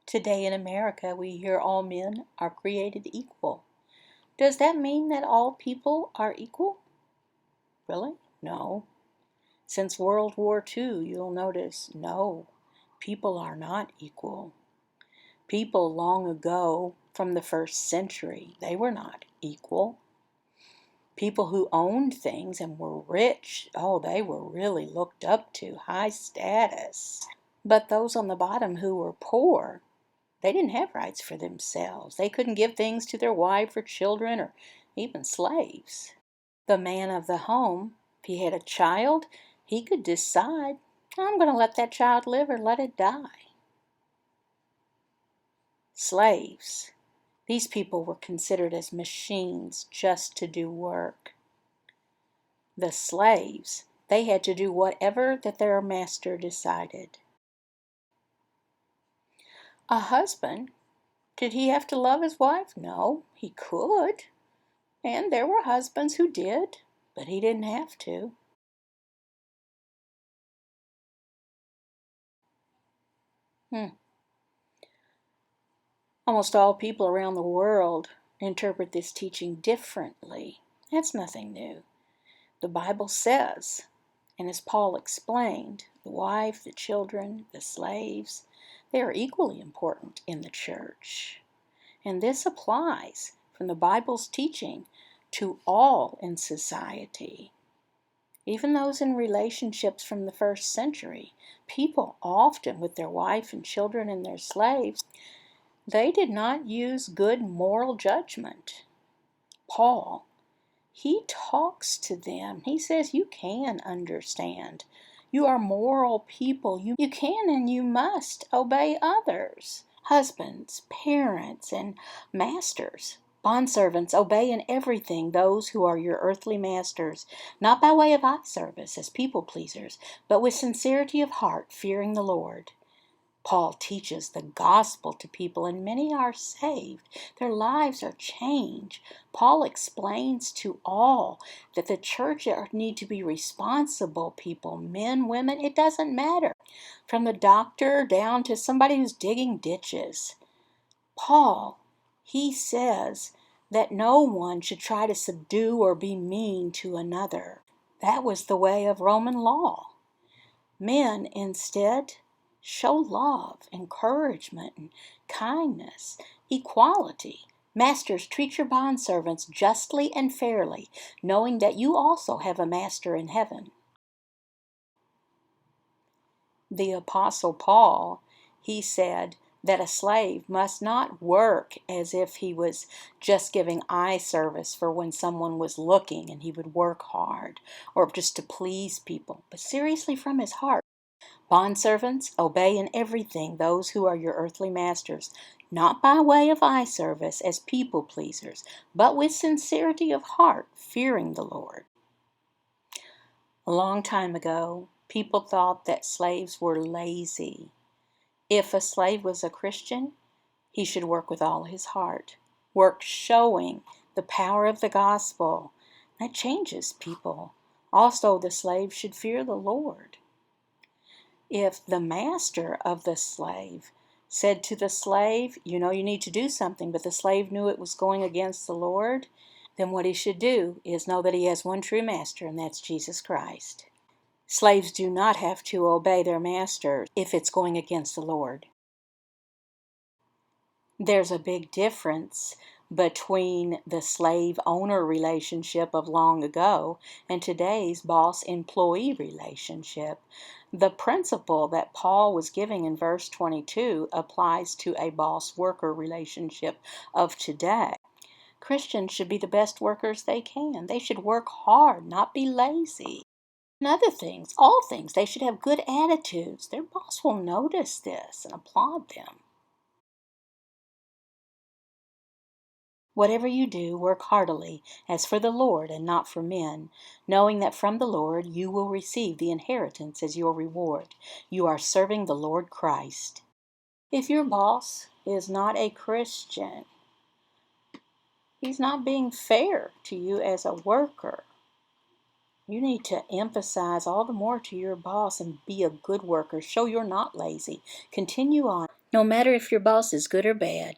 Today in America, we hear all men are created equal. Does that mean that all people are equal? Really? No. Since World War II, you'll notice, no, people are not equal. People long ago, from the 1st century, they were not equal. People who owned things and were rich, oh, they were really looked up to, high status. But those on the bottom who were poor, they didn't have rights for themselves. They couldn't give things to their wife or children or even slaves. The man of the home, if he had a child, he could decide, I'm going to let that child live or let it die. Slaves. These people were considered as machines just to do work. The slaves, they had to do whatever that their master decided. A husband, did he have to love his wife? No, he could. And there were husbands who did, but he didn't have to. Almost all people around the world interpret this teaching differently. That's nothing new. The Bible says, and as Paul explained, the wife, the children, the slaves, they are equally important in the church. And this applies from the Bible's teaching to all in society. Even those in relationships from the 1st century, people often with their wife and children and their slaves, they did not use good moral judgment. Paul, he talks to them. He says, you can understand. You are moral people. You can and you must obey others. Husbands, parents, and masters. Bondservants, obey in everything those who are your earthly masters, not by way of eye service as people pleasers, but with sincerity of heart, fearing the Lord. Paul teaches the gospel to people, and many are saved. Their lives are changed. Paul explains to all that the church need to be responsible people, men, women, it doesn't matter. From the doctor down to somebody who's digging ditches. Paul, he says that no one should try to subdue or be mean to another. That was the way of Roman law. Men, instead, show love, encouragement, and kindness, equality. Masters, treat your bondservants justly and fairly, knowing that you also have a master in heaven. The Apostle Paul, he said that a slave must not work as if he was just giving eye service for when someone was looking and he would work hard, or just to please people, but seriously from his heart. Bondservants, obey in everything those who are your earthly masters, not by way of eye service as people pleasers, but with sincerity of heart, fearing the Lord. A long time ago, people thought that slaves were lazy. If a slave was a Christian, he should work with all his heart, work showing the power of the gospel. That changes people. Also, the slave should fear the Lord. If the master of the slave said to the slave, you need to do something, but the slave knew it was going against the Lord, then what he should do is know that he has one true master, and that's Jesus Christ. Slaves do not have to obey their master if it's going against the Lord. There's a big difference between the slave-owner relationship of long ago and today's boss-employee relationship. The principle that Paul was giving in verse 22 applies to a boss-worker relationship of today. Christians should be the best workers they can. They should work hard, not be lazy. And other things, all things, they should have good attitudes. Their boss will notice this and applaud them. Whatever you do, work heartily, as for the Lord and not for men, knowing that from the Lord you will receive the inheritance as your reward. You are serving the Lord Christ. If your boss is not a Christian, he's not being fair to you as a worker. You need to emphasize all the more to your boss and be a good worker. Show you're not lazy. Continue on, no matter if your boss is good or bad.